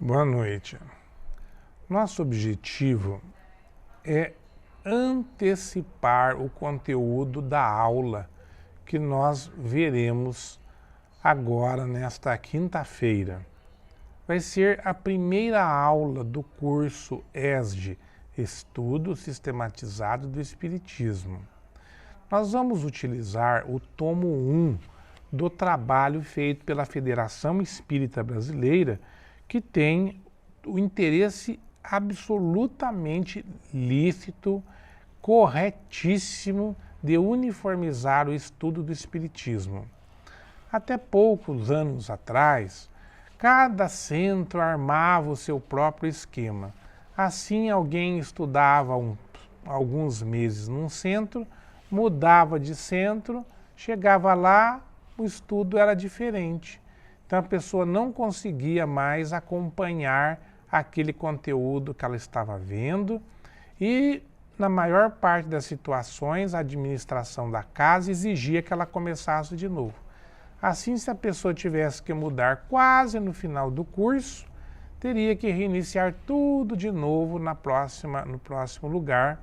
Boa noite. Nosso objetivo é antecipar o conteúdo da aula que nós veremos agora nesta quinta-feira. Vai ser a primeira aula do curso ESD, Estudo Sistematizado do Espiritismo. Nós vamos utilizar o tomo 1 do trabalho feito pela Federação Espírita Brasileira, que tem o interesse absolutamente lícito, corretíssimo de uniformizar o estudo do Espiritismo. Até poucos anos atrás, cada centro armava o seu próprio esquema. Assim, alguém estudava alguns meses num centro, mudava de centro, chegava lá, o estudo era diferente. Então a pessoa não conseguia mais acompanhar aquele conteúdo que ela estava vendo e, na maior parte das situações, a administração da casa exigia que ela começasse de novo. Assim, se a pessoa tivesse que mudar quase no final do curso, teria que reiniciar tudo de novo no próximo lugar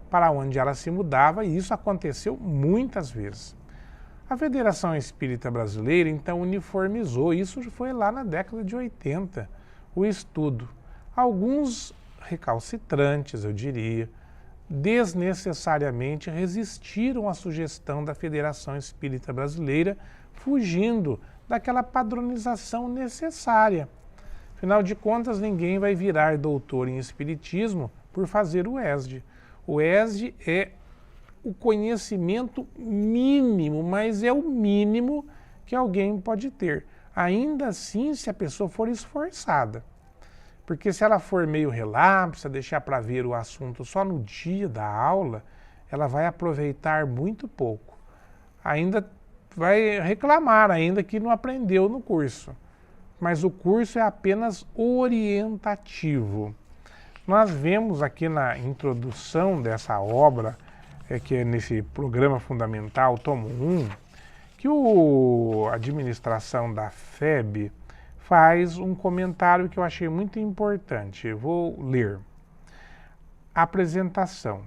para onde ela se mudava, e isso aconteceu muitas vezes. A Federação Espírita Brasileira, então, uniformizou, isso foi lá na década de 80, o estudo. Alguns recalcitrantes, eu diria, desnecessariamente resistiram à sugestão da Federação Espírita Brasileira, fugindo daquela padronização necessária. Afinal de contas, ninguém vai virar doutor em Espiritismo por fazer o ESD. O ESD é o conhecimento mínimo, mas é o mínimo que alguém pode ter. Ainda assim, se a pessoa for esforçada. Porque se ela for meio relapsa, deixar para ver o assunto só no dia da aula, ela vai aproveitar muito pouco. Ainda vai reclamar ainda que não aprendeu no curso. Mas o curso é apenas orientativo. Nós vemos aqui na introdução dessa obra, que é nesse programa fundamental, tomo 1, que a administração da FEB faz um comentário que eu achei muito importante. Eu vou ler. Apresentação.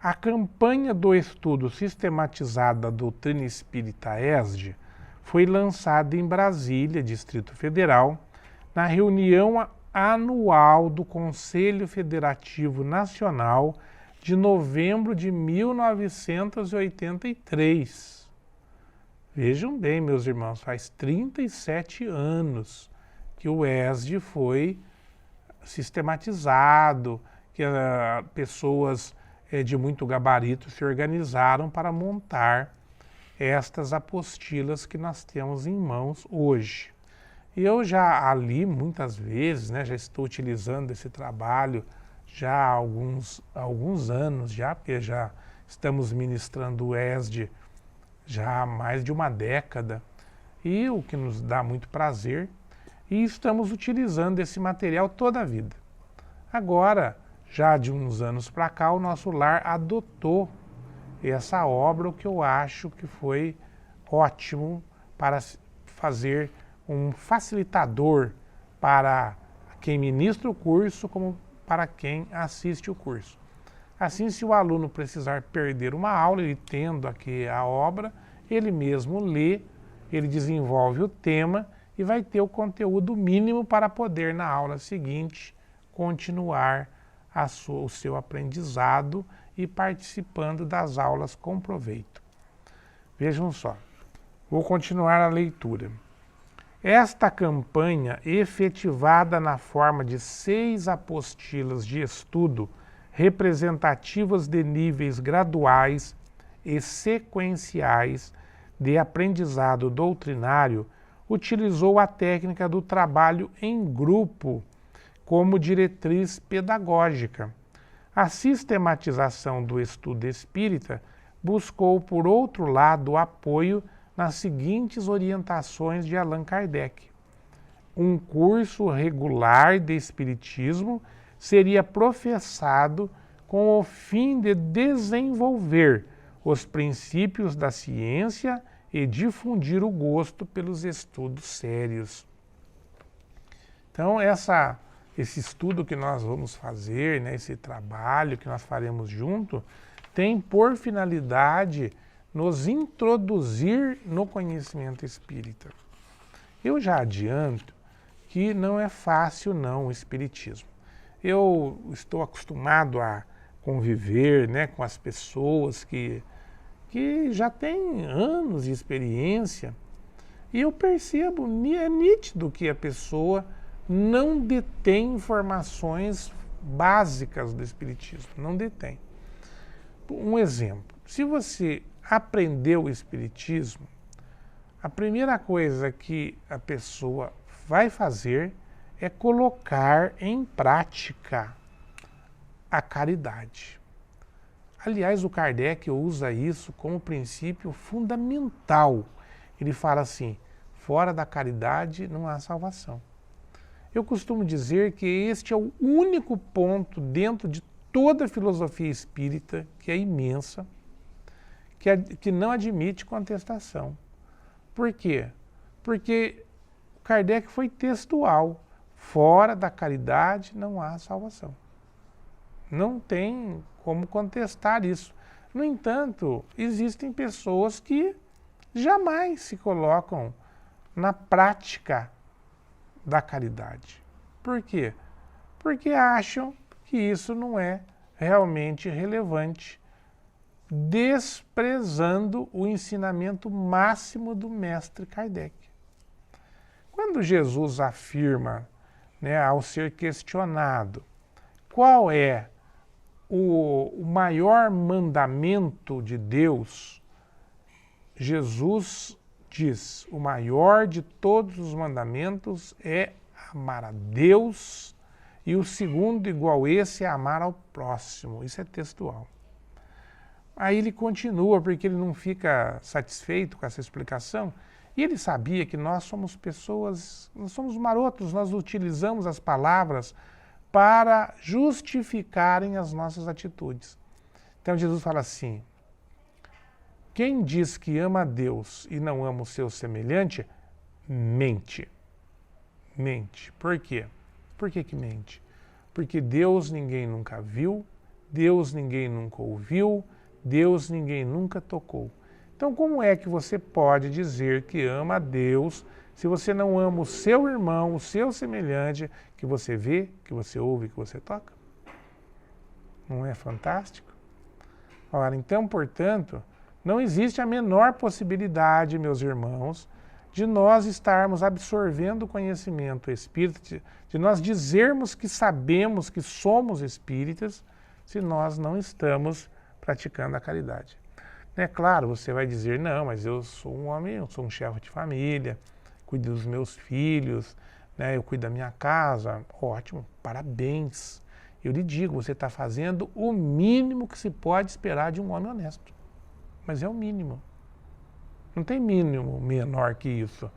A campanha do estudo sistematizado da doutrina espírita ESD foi lançada em Brasília, Distrito Federal, na reunião anual do Conselho Federativo Nacional de novembro de 1983. Vejam bem, meus irmãos, faz 37 anos que o ESD foi sistematizado, que pessoas de muito gabarito se organizaram para montar estas apostilas que nós temos em mãos hoje. E eu já a li muitas vezes, já estou utilizando esse trabalho já há alguns anos, porque já estamos ministrando o ESD já há mais de uma década, e o que nos dá muito prazer, e estamos utilizando esse material toda a vida. Agora, já de uns anos para cá, o nosso lar adotou essa obra, o que eu acho que foi ótimo para fazer um facilitador para quem ministra o curso, como para quem assiste o curso. Assim, se o aluno precisar perder uma aula, ele tendo aqui a obra, ele mesmo lê, ele desenvolve o tema e vai ter o conteúdo mínimo para poder, na aula seguinte, continuar o seu aprendizado e participando das aulas com proveito. Vejam só, vou continuar a leitura. Esta campanha, efetivada na forma de 6 apostilas de estudo representativas de níveis graduais e sequenciais de aprendizado doutrinário, utilizou a técnica do trabalho em grupo como diretriz pedagógica. A sistematização do estudo espírita buscou, por outro lado, o apoio nas seguintes orientações de Allan Kardec. Um curso regular de espiritismo seria professado com o fim de desenvolver os princípios da ciência e difundir o gosto pelos estudos sérios. Então, esse estudo que nós vamos fazer, né, esse trabalho que nós faremos junto, tem por finalidade nos introduzir no conhecimento espírita. Eu já adianto que não é fácil não o espiritismo. Eu estou acostumado a conviver, né, com as pessoas que já têm anos de experiência e eu percebo, é nítido que a pessoa não detém informações básicas do espiritismo, não detém. Um exemplo, se você aprendeu o espiritismo, a primeira coisa que a pessoa vai fazer é colocar em prática a caridade. Aliás, o Kardec usa isso como princípio fundamental. Ele fala assim, fora da caridade não há salvação. Eu costumo dizer que este é o único ponto dentro de toda a filosofia espírita, que é imensa, que não admite contestação. Por quê? Porque Kardec foi textual. Fora da caridade não há salvação. Não tem como contestar isso. No entanto, existem pessoas que jamais se colocam na prática da caridade. Por quê? Porque acham que isso não é realmente relevante, desprezando o ensinamento máximo do mestre Kardec. Quando Jesus afirma, né, ao ser questionado, qual é o maior mandamento de Deus, Jesus diz, o maior de todos os mandamentos é amar a Deus e o segundo igual esse é amar ao próximo. Isso é textual. Aí ele continua, porque ele não fica satisfeito com essa explicação, e ele sabia que nós somos pessoas, nós somos marotos, nós utilizamos as palavras para justificarem as nossas atitudes. Então Jesus fala assim, quem diz que ama a Deus e não ama o seu semelhante, mente. Mente. Por quê? Por que mente? Porque Deus ninguém nunca viu, Deus ninguém nunca ouviu, Deus ninguém nunca tocou. Então como é que você pode dizer que ama a Deus se você não ama o seu irmão, o seu semelhante, que você vê, que você ouve, que você toca? Não é fantástico? Ora, então, portanto, não existe a menor possibilidade, meus irmãos, de nós estarmos absorvendo o conhecimento espírita, de nós dizermos que sabemos que somos espíritas, se nós não estamos praticando a caridade. É claro, você vai dizer, não, mas eu sou um homem, eu sou um chefe de família, cuido dos meus filhos, né, eu cuido da minha casa. Ótimo, parabéns. Eu lhe digo, você está fazendo o mínimo que se pode esperar de um homem honesto. Mas é o mínimo. Não tem mínimo menor que isso.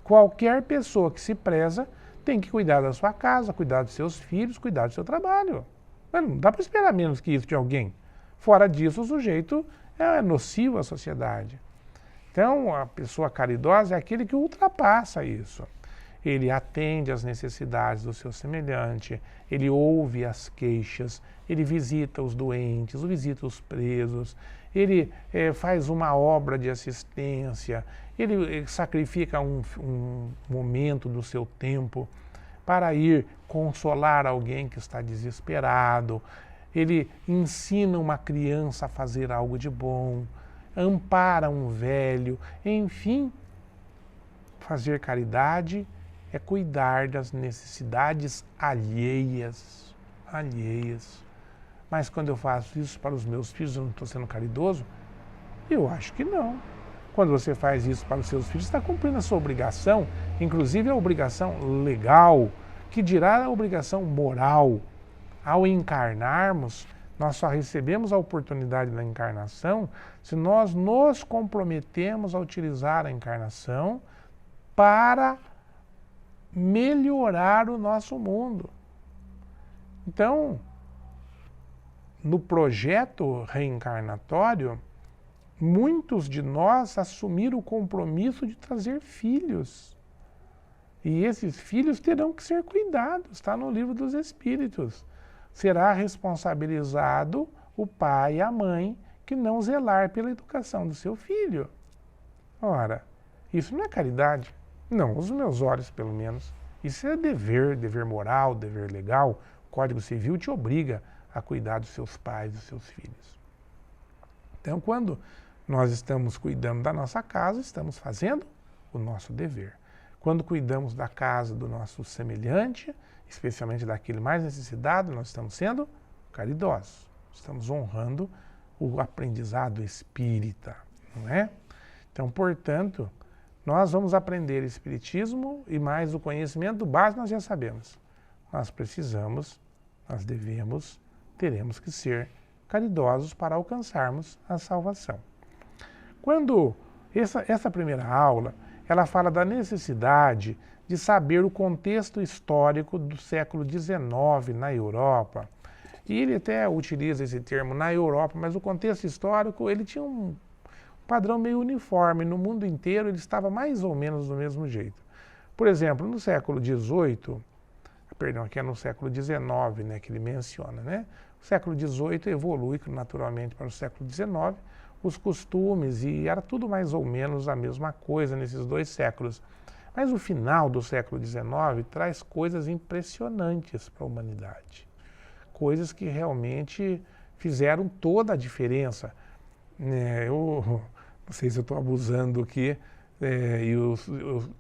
Qualquer pessoa que se preza tem que cuidar da sua casa, cuidar dos seus filhos, cuidar do seu trabalho. Mas não dá para esperar menos que isso de alguém. Fora disso, o sujeito é nocivo à sociedade. Então, a pessoa caridosa é aquele que ultrapassa isso. Ele atende às necessidades do seu semelhante, ele ouve as queixas, ele visita os doentes, visita os presos, ele faz uma obra de assistência, ele sacrifica um momento do seu tempo para ir consolar alguém que está desesperado, ele ensina uma criança a fazer algo de bom, ampara um velho, enfim, fazer caridade é cuidar das necessidades alheias. Mas quando eu faço isso para os meus filhos, eu não estou sendo caridoso? Eu acho que não. Quando você faz isso para os seus filhos, você está cumprindo a sua obrigação, inclusive a obrigação legal, que dirá a obrigação moral. Ao encarnarmos, nós só recebemos a oportunidade da encarnação se nós nos comprometemos a utilizar a encarnação para melhorar o nosso mundo. Então, no projeto reencarnatório, muitos de nós assumiram o compromisso de trazer filhos. E esses filhos terão que ser cuidados, está no livro dos Espíritos. Será responsabilizado o pai e a mãe que não zelar pela educação do seu filho. Ora, isso não é caridade? Não, aos meus olhos, pelo menos. Isso é dever moral, dever legal. O Código Civil te obriga a cuidar dos seus pais, dos seus filhos. Então, quando nós estamos cuidando da nossa casa, estamos fazendo o nosso dever. Quando cuidamos da casa do nosso semelhante, especialmente daquele mais necessitado, nós estamos sendo caridosos. Estamos honrando o aprendizado espírita, não é? Então, portanto, nós vamos aprender Espiritismo e mais o conhecimento básico nós já sabemos. Nós precisamos, nós devemos, teremos que ser caridosos para alcançarmos a salvação. Quando essa primeira aula, ela fala da necessidade de saber o contexto histórico do século XIX na Europa. E ele até utiliza esse termo na Europa, mas o contexto histórico ele tinha um padrão meio uniforme. No mundo inteiro ele estava mais ou menos do mesmo jeito. Por exemplo, no século XVIII, perdão, aqui é no século XIX, né, que ele menciona, né? O século XVIII evolui naturalmente para o século XIX, os costumes, e era tudo mais ou menos a mesma coisa nesses dois séculos. Mas o final do século XIX traz coisas impressionantes para a humanidade. Coisas que realmente fizeram toda a diferença. Eu não sei se eu estou abusando aqui,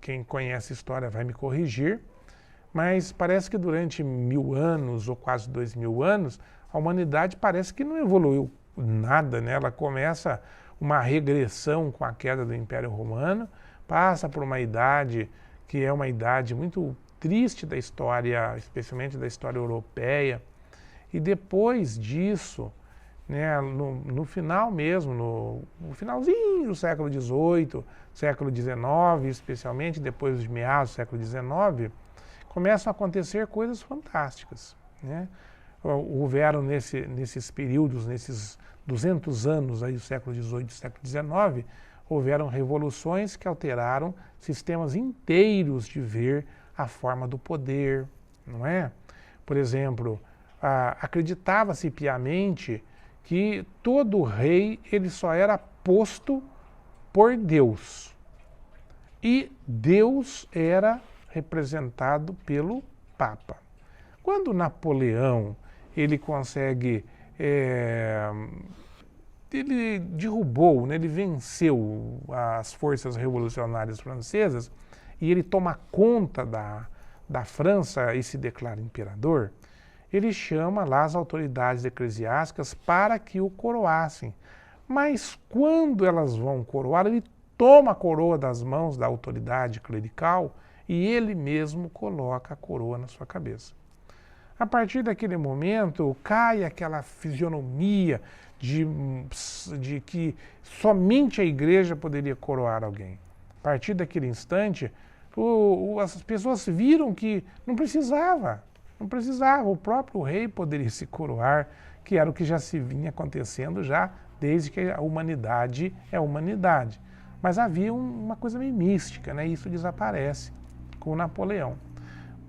quem conhece a história vai me corrigir, mas parece que durante 1000 anos, ou quase 2000 anos, a humanidade parece que não evoluiu nada, né? Ela começa uma regressão com a queda do Império Romano, passa por uma idade que é uma idade muito triste da história, especialmente da história europeia, e depois disso, né, no final mesmo, no finalzinho do século XVIII, século XIX, especialmente depois dos meados do século XIX, começam a acontecer coisas fantásticas, né? Houveram nesses períodos, nesses 200 anos aí do século XVIII e do século XIX, houveram revoluções que alteraram sistemas inteiros de ver a forma do poder, não é? Por exemplo, acreditava-se piamente que todo rei ele só era posto por Deus. E Deus era representado pelo Papa. Quando Napoleão ele consegue, ele derrubou, né, ele venceu as forças revolucionárias francesas e ele toma conta da França e se declara imperador, ele chama lá as autoridades eclesiásticas para que o coroassem. Mas quando elas vão coroar, ele toma a coroa das mãos da autoridade clerical e ele mesmo coloca a coroa na sua cabeça. A partir daquele momento, cai aquela fisionomia de que somente a igreja poderia coroar alguém. A partir daquele instante, as pessoas viram que não precisava, o próprio rei poderia se coroar, que era o que já se vinha acontecendo já desde que a humanidade é humanidade. Mas havia uma coisa meio mística, né? Isso desaparece com Napoleão.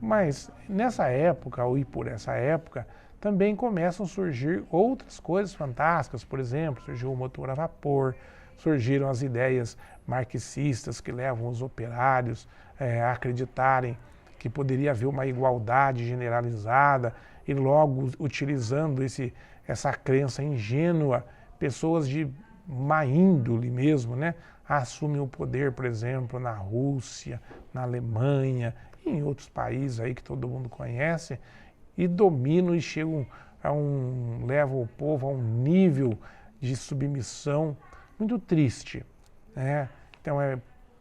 Mas nessa época, ou por essa época, também começam a surgir outras coisas fantásticas. Por exemplo, surgiu o motor a vapor, surgiram as ideias marxistas que levam os operários a acreditarem que poderia haver uma igualdade generalizada e logo utilizando essa crença ingênua, pessoas de má índole mesmo, né, assumem o poder, por exemplo, na Rússia, na Alemanha, em outros países aí que todo mundo conhece, e dominam e chegam levam o povo a um nível de submissão muito triste, né? Então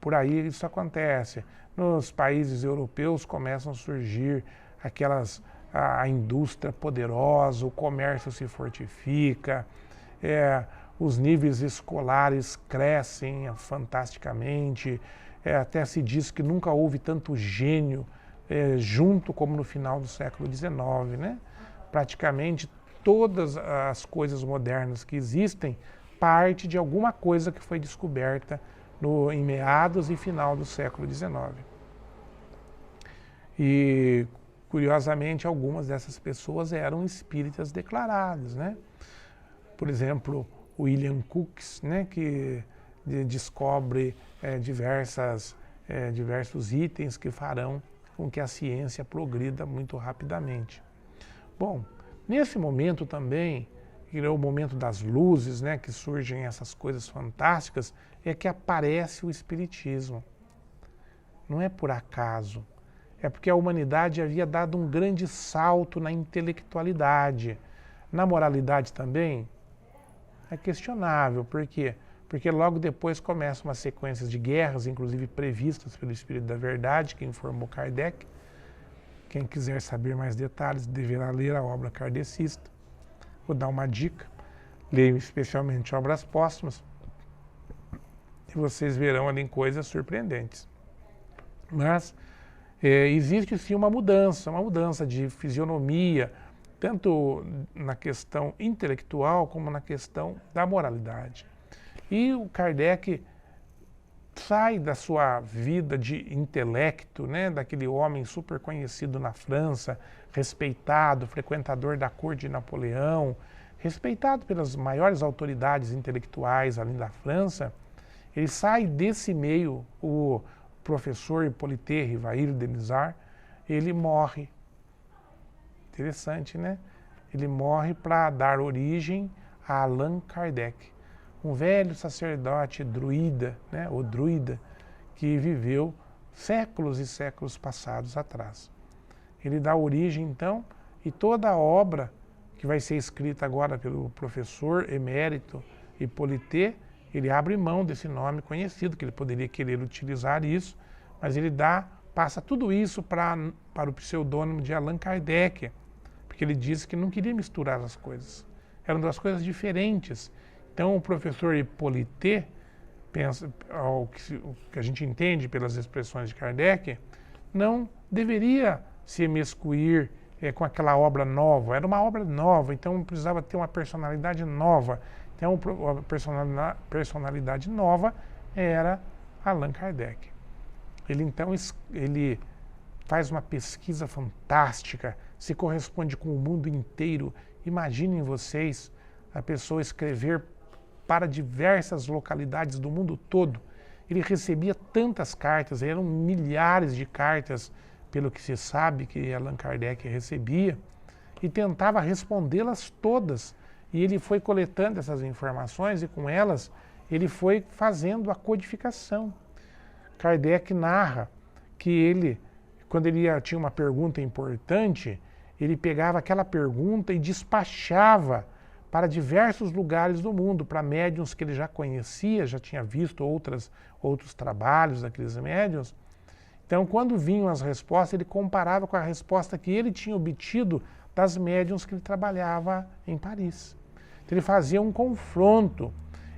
por aí isso acontece. Nos países europeus começam a surgir a indústria poderosa, o comércio se fortifica, os níveis escolares crescem fantasticamente, até se diz que nunca houve tanto gênio junto como no final do século XIX, né? Praticamente todas as coisas modernas que existem parte de alguma coisa que foi descoberta em meados e final do século XIX. E, curiosamente, algumas dessas pessoas eram espíritas declarados, né? Por exemplo, o William Crookes, né, que descobre diversos itens que farão com que a ciência progrida muito rapidamente. Bom, nesse momento também, que é o momento das luzes, né, que surgem essas coisas fantásticas, é que aparece o Espiritismo. Não é por acaso, é porque a humanidade havia dado um grande salto na intelectualidade. Na moralidade também é questionável. Por quê? Porque logo depois começam umas sequências de guerras, inclusive previstas pelo Espírito da Verdade, que informou Kardec. Quem quiser saber mais detalhes deverá ler a obra kardecista. Vou dar uma dica, leiam especialmente obras póstumas, e vocês verão ali coisas surpreendentes. Mas existe sim uma mudança de fisionomia, tanto na questão intelectual como na questão da moralidade. E o Kardec sai da sua vida de intelecto, né, daquele homem super conhecido na França, respeitado, frequentador da corte de Napoleão, respeitado pelas maiores autoridades intelectuais além da França. Ele sai desse meio, o professor Hippolyte Rivail de Mizar, ele morre. Interessante, né? Ele morre para dar origem a Allan Kardec, um velho sacerdote druida, né, ou druida, que viveu séculos e séculos passados atrás. Ele dá origem, então, e toda a obra que vai ser escrita agora pelo professor emérito Hippolyte, ele abre mão desse nome conhecido, que ele poderia querer utilizar isso, mas ele passa tudo isso para o pseudônimo de Allan Kardec, porque ele disse que não queria misturar as coisas. Eram duas coisas diferentes. Então o professor Hippolyte, o que a gente entende pelas expressões de Kardec, não deveria se emiscuir com aquela obra nova. Era uma obra nova, então precisava ter uma personalidade nova. Então a personalidade nova era Allan Kardec. Ele faz uma pesquisa fantástica, se corresponde com o mundo inteiro. Imaginem vocês a pessoa escrever para diversas localidades do mundo todo. Ele recebia tantas cartas, eram milhares de cartas, pelo que se sabe que Allan Kardec recebia, e tentava respondê-las todas. E ele foi coletando essas informações e com elas ele foi fazendo a codificação. Kardec narra que ele, quando ele tinha uma pergunta importante, ele pegava aquela pergunta e despachava para diversos lugares do mundo, para médiuns que ele já conhecia, já tinha visto outros trabalhos daqueles médiuns. Então, quando vinham as respostas, ele comparava com a resposta que ele tinha obtido das médiuns que ele trabalhava em Paris. Então, ele fazia um confronto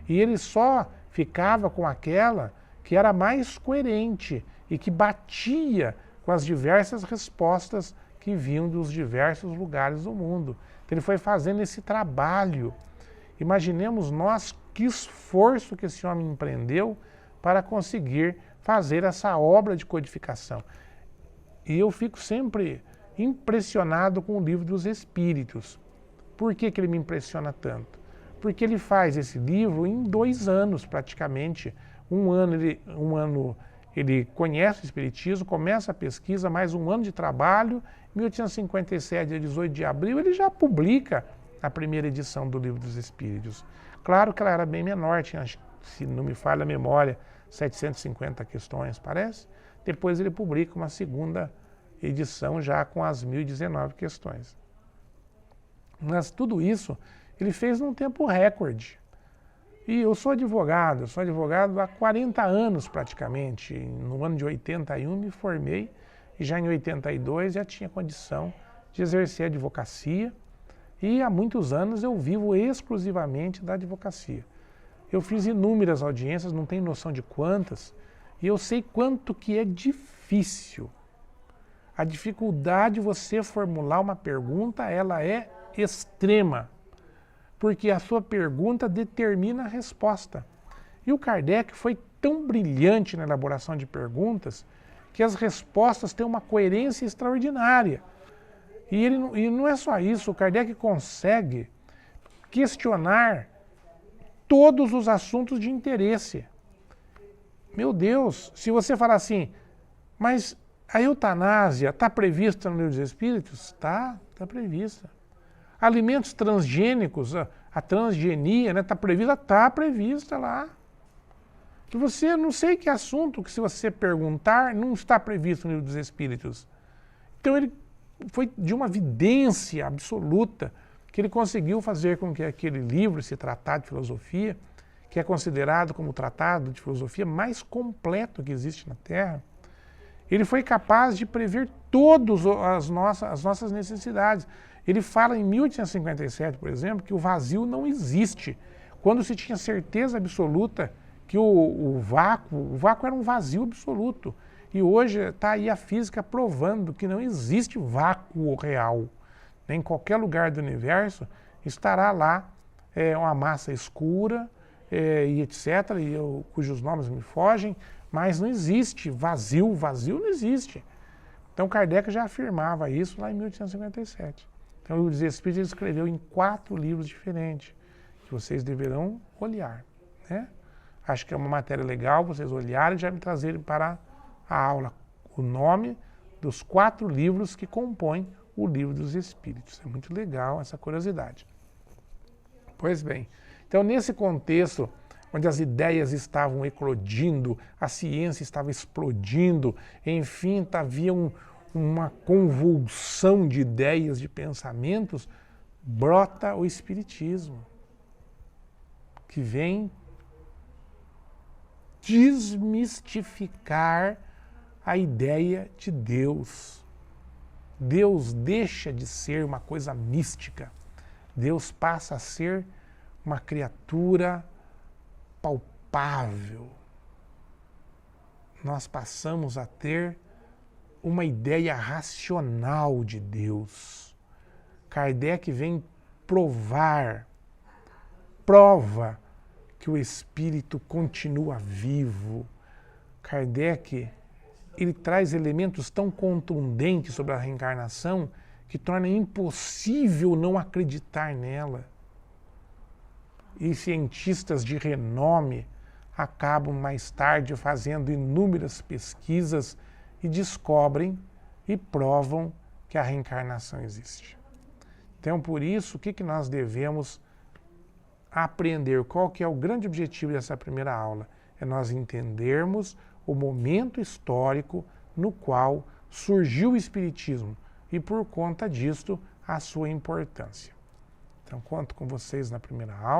e ele só ficava com aquela que era mais coerente e que batia com as diversas respostas que vinham dos diversos lugares do mundo. Então, ele foi fazendo esse trabalho. Imaginemos nós que esforço que esse homem empreendeu para conseguir fazer essa obra de codificação. E eu fico sempre impressionado com o Livro dos Espíritos. Por que ele me impressiona tanto? Porque ele faz esse livro em 2 anos, praticamente. Um ano ele conhece o Espiritismo, começa a pesquisa, mais 1 ano de trabalho. Em 1857, dia 18 de abril, ele já publica a primeira edição do Livro dos Espíritos. Claro que ela era bem menor, tinha, se não me falha a memória, 750 questões, parece. Depois ele publica uma segunda edição já com as 1019 questões. Mas tudo isso ele fez num tempo recorde. E eu sou advogado há 40 anos praticamente. No ano de 81 me formei e já em 82 já tinha condição de exercer a advocacia. E há muitos anos eu vivo exclusivamente da advocacia. Eu fiz inúmeras audiências, não tenho noção de quantas, e eu sei quanto que é difícil. A dificuldade de você formular uma pergunta, ela é extrema, porque a sua pergunta determina a resposta. E o Kardec foi tão brilhante na elaboração de perguntas que as respostas têm uma coerência extraordinária. E não é só isso, o Kardec consegue questionar todos os assuntos de interesse. Meu Deus, se você falar assim, mas a eutanásia está prevista no Livro dos Espíritos? Está prevista. Alimentos transgênicos, a transgenia, né, está prevista lá. E você, não sei que assunto que se você perguntar, não está previsto no Livro dos Espíritos. Então ele foi de uma evidência absoluta que ele conseguiu fazer com que aquele livro, esse tratado de filosofia, que é considerado como o tratado de filosofia mais completo que existe na Terra, ele foi capaz de prever todas as nossas necessidades. Ele fala em 1857, por exemplo, que o vazio não existe. Quando se tinha certeza absoluta que o vácuo era um vazio absoluto. E hoje está aí a física provando que não existe vácuo real. Em qualquer lugar do universo estará lá uma massa escura e etc., cujos nomes me fogem, mas não existe vazio não existe. Então Kardec já afirmava isso lá em 1857. Então o Livro dos Espíritos ele escreveu em 4 livros diferentes, que vocês deverão olhar, né? Acho que é uma matéria legal vocês olharem e já me trazerem para a aula o nome dos 4 livros que compõem o Livro dos Espíritos. É muito legal essa curiosidade. Pois bem, então nesse contexto onde as ideias estavam eclodindo, a ciência estava explodindo, enfim, havia uma convulsão de ideias, de pensamentos, brota o Espiritismo, que vem desmistificar a ideia de Deus. Deus deixa de ser uma coisa mística. Deus passa a ser uma criatura palpável. Nós passamos a ter uma ideia racional de Deus. Kardec vem prova que o Espírito continua vivo. Kardec, ele traz elementos tão contundentes sobre a reencarnação que torna impossível não acreditar nela. E cientistas de renome acabam mais tarde fazendo inúmeras pesquisas e descobrem e provam que a reencarnação existe. Então, por isso, o que nós devemos aprender? Qual que é o grande objetivo dessa primeira aula? É nós entendermos o momento histórico no qual surgiu o Espiritismo e, por conta disto, a sua importância. Então, conto com vocês na primeira aula.